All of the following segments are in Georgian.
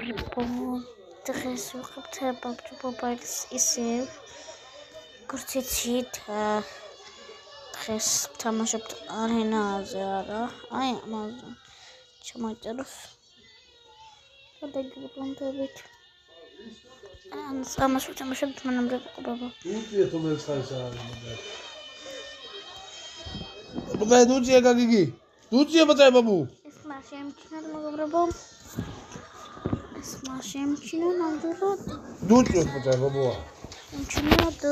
დღეს ვიყავთ ბაბჯუბობაის ისევ გურციცით დღეს ვთამაშებთ არენაზე არა აი ამაზე ჩამოიწეროს გადაგიბრუნდებით ამას ვთამაშებთ მანამდე ბაბა უწია თუ მე ხარ ბაბა უწია გაგიგი უწია ბაბუ ეს მაშემჩინა მეგობრებო ეს მაშემჩინა ნამდვილად უწია ბაბა მჩინა და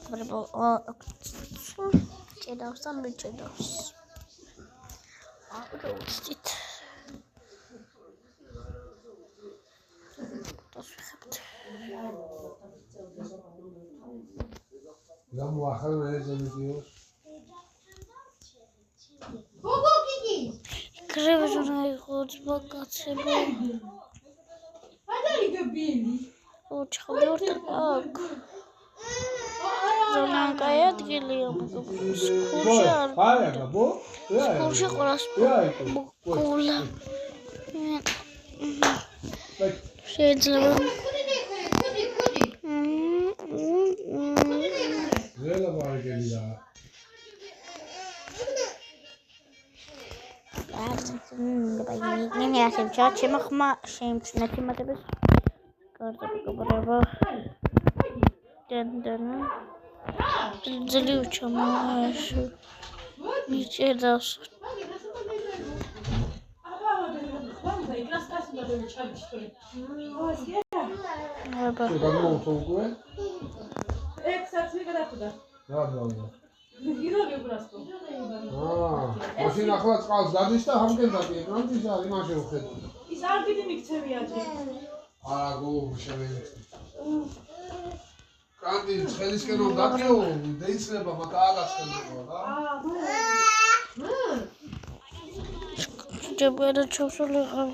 Bravo, ჭედავს და მიჭედავს. აბროუსტით. დასვიხებთ. გამო ახალ ვეზემიტიო. გოგო კიკი. კრევზონა იყო ძმაკაცებო. ადარი გბილი. ოჩხდორ აქ. ზონანკაი ადგილია სკულში არ არა გაბო სკულში ყოლას კულა შეიძლება ზელა ბარგელია მე ასემჩა ჩემხმა შემჩნე თემატებს კარგი გობრება დენდენ ძლივ ჩამოაშ მიჭედავს გამოვთოვე ექსაცი გადახვდა რა დავა გიროგი ბრასკო მაშინ ახლა წყალს დადის და ამგენ დაგიე ნამდვილად არის იმაში ვხედო ის არ დიდი მიქცევია ჯერ არა გო შევედი კანდი ხელისკენ რომ დაგიო დაიცლება მაგრამ აღასხელდება რა ჯებერა ჩავსული ხარ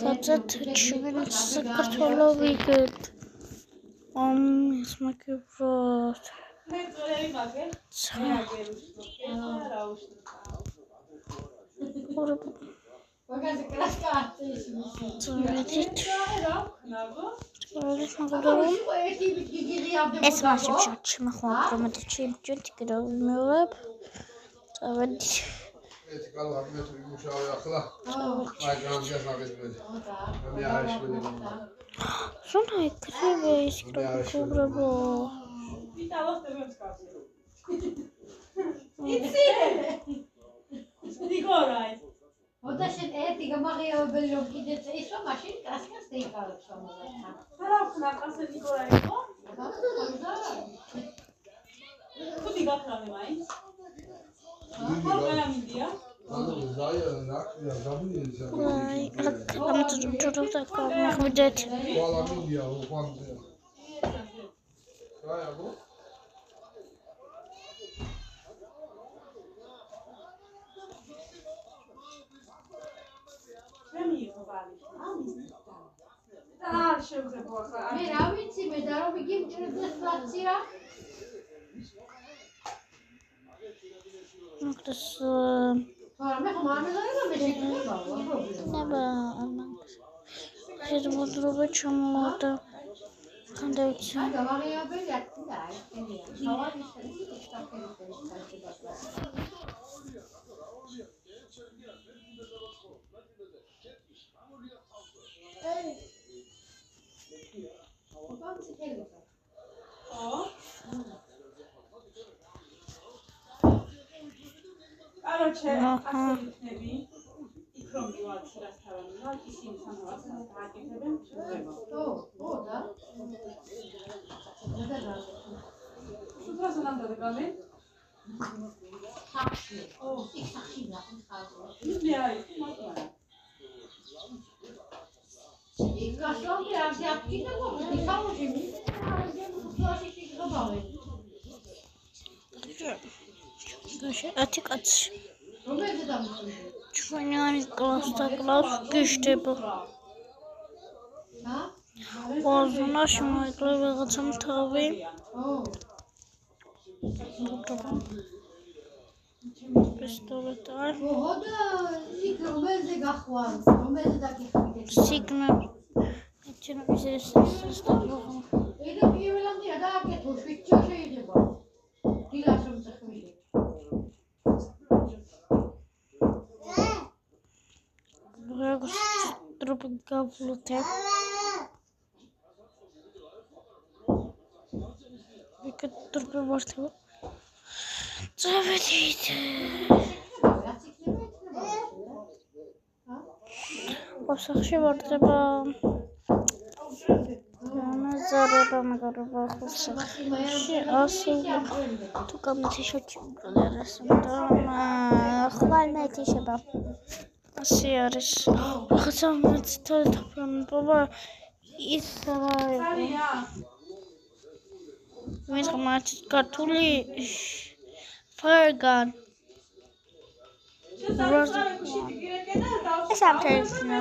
Сацат чвин საქართველოვიგეთ. Смაკებროთ. მე წოლები მაგე მაგაზე კრასკაცის წვედით. ეს მასში შემახვა პრომეტი ჩემჩეთ გროვმევებ. წავედი. ეს კალო მე თუ იმუშავე ახლა აი განზიას მაგეთმედი მე არ შეგვედი სულ ეკრევე ის პროგრამა ვიტალოს დემოსკავსი იცი ნიკოლაი ოდაშენ ერთი გამაღიავებელი რომ კიდეც ისო მაშინ კრასკას დაიყავებს ამაზე რა ხნა ყასე ნიკოლაი ხო ხუთი გაქრალე მაინც მიდია ანუ ზაია ნაკრია გამიენსა აი ამიტომ ჯორჯა გამიხვიდეთ ყველა მიდია უყვანზე რა აბო მე მიიღო ბალი და შევღებო ახლა მე რა ვიცი მე და რომ იგი მჭირდეს ფლაცია ნუქტას არა მე ხომ არ მეზარება მე შეგიძლია ნება შეძმოდრობა ჩამოვარდა ხანდაიცი გამაღიავებელი აკი და აი ესენია თავად ისეთი სტაფერი Короче, ასეთები იქ რომ მივაცხი რას თავანულა ისინი სამავას დააკეთებენ შეძება. ო და სულაც ნამდვილად გამე? სახში იქ სახში ნახავთ მე არის მაგრამ იქ გასული არ შეაფიქრე მოდი ხალხი მის არ გემოს ფლაში შეგდობავე ათი კაცი. რომელზე დამხმარე? ჩვენი არის კლასს და კლასს გიშდება. ვაზნაში მოიკლე ვიღაცამ თავი. პისტოლეტი. ოღო და იქ რომელზე გახვალ? რომელზე დაგიხდით? სიგნალი. ეჩენა ის ედა პირველამდე დააკეთო, შვიდჩა შეიძლება. დილას რომ წახვიდე. როგორც დროპ გავლოთე. იქ დროპ ვართო. წავედით. რაც იქნება, იქნება. ოსახში ვარდება. ზარება მაგარება ხუსახში ასე თუ გამეთიშოჩი უბრალესა ხვალმეთი შეება ასე არის რაღაცა მეცდათფრენ ბაბა ის სარია მის ღმერთი ქართული ფარგან ეს ამთერს მე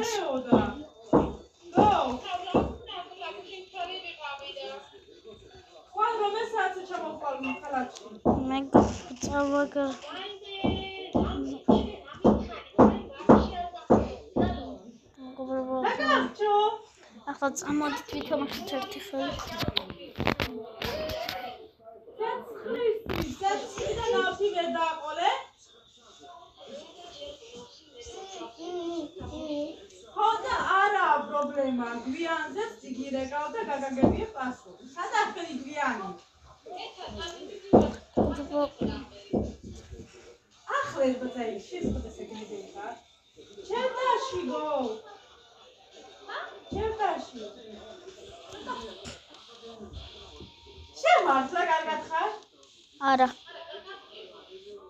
წავაგა ახლა წამოდით ვითამაშოთ ერთი ხელი ხოდა არა პრობლემა გვიანზე ციგი რეკავ და გაგაგებია პასუხი სადახელი გვიანი ახლა ბაცაი შეწყდა სეგრედია ჩერტაში გო ჩერტაში შემართლა კარგად ხარ არა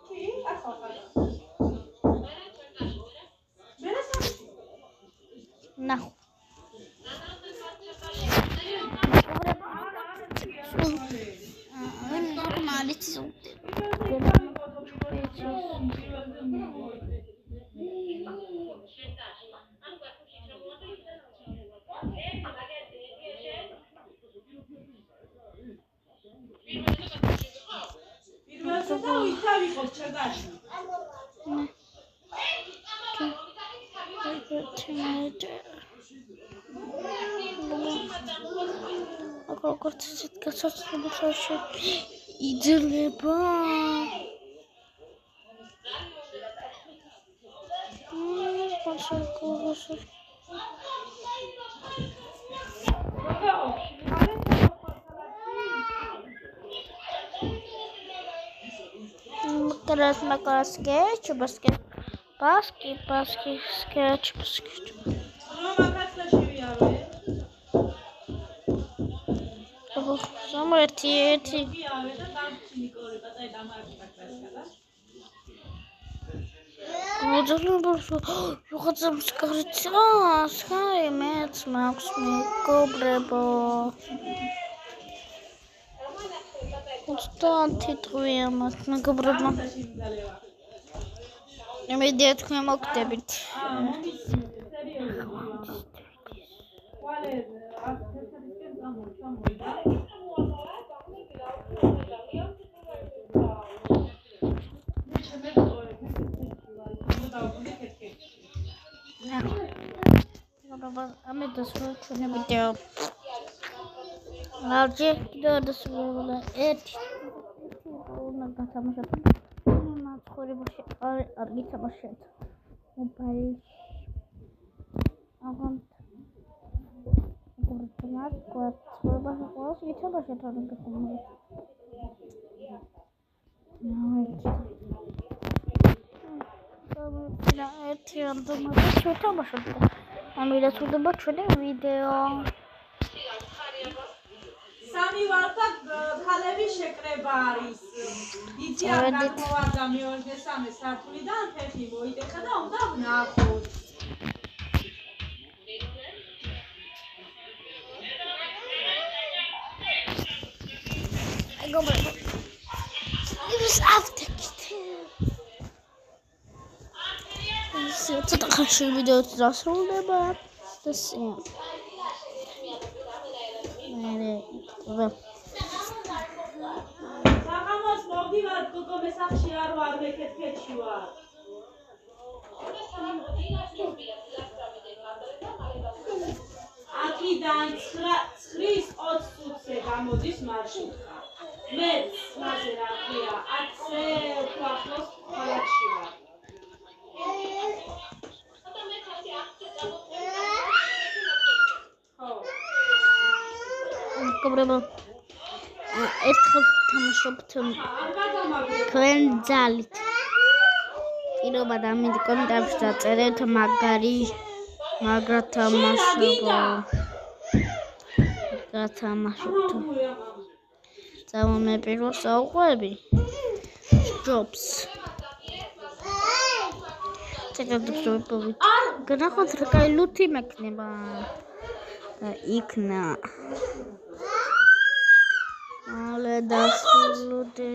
კი ახლა ხარ ნახო როგორც ისეთ გასაცნობაში იძლება teraz makala sketch, baski, sketch. Самერთი. Როგორც მსკრიცა, სკაი მეც მაქვს მეგობრებო. Constanti trovia მეგობრებო. იმედია თქვენ მოგდებით. Am das schon eine Video. Alge das wurde und dann haben wir schon خورباشه argita bashad mobile avant gurtmat quat khorbaشه qos gita bashad argita mobile now it's ଛୋଟ bashad ଆମେ ରାସୁଦବା ଛୋଟ ଭିଡିଓ სამი ვართა თალები შეკრება არის. იცი არ გაგვადა მეორე სამი სართულიდან ფეხი მოიტეხა და უნდა ვნახოთ. I go back. It was after ხანში ვიდეოც დასრულდება და საღამოს მოვდივარ გოგო მესახში არ ვარ მეკეთქეთში ვარ აქიდან 9-20 წუთზე გამოდის მარშრუტკა მე მასე რა ქვია 10-ზე ახლოს ქალაქში ვარ მეგობრებო ერთხელ თამაშობთ თქვენ ძალით პირობა და ამით კომენტარებში დაწერეთ მაგრად თამაშობთ წავიმე პირველ საუყვები ჯობს წეგადებს ვიპოვით გნახოთ რა კაი ლუთი მექნება და იქნა ale დასრულდი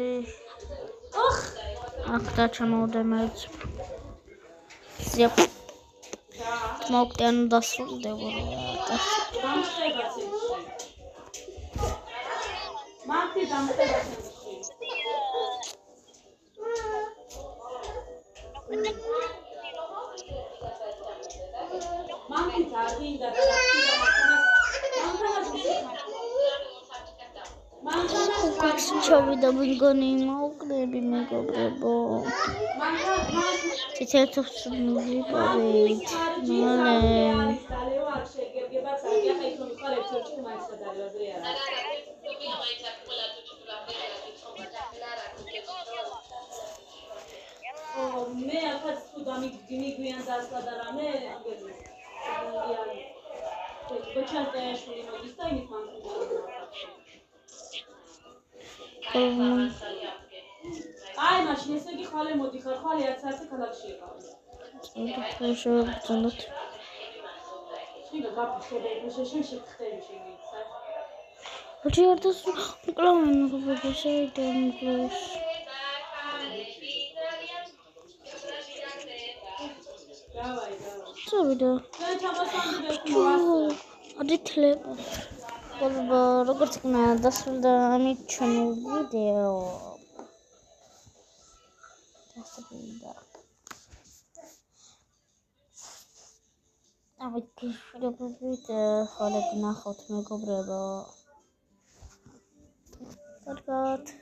აქ დაჩამოვდა მეც ზიაპ მოგდენ დასრულდება მარტი დამხდება მამი წარდინდა და ჩავიდა ვინგონი მოგდები მეგობრებო ციცერთოს მივიპოვით მე ახაც თუ დამიგვიან დასლა და რამე ბოჩანტეაშვილი მოდის და იმით აი მაშინ ესე იგი ხვალე მოდიხარ ხვალე 10 საათი ქალაქში იყავი შევბრძანოთ შიგა გაფიქრე შეშენ ხტები შეგიცა ოჯერდას უკლავენ მეგობრებო შეიდან გლოს დავაი წავიდა მე ჩამოსამდე მოასწრო ადითლება როგორც კი დასრულდა ამით ჩემო ვიდეო დასრულდა ამით გიშვიდობით ხოლე გნახოთ მეგობრებო კარგად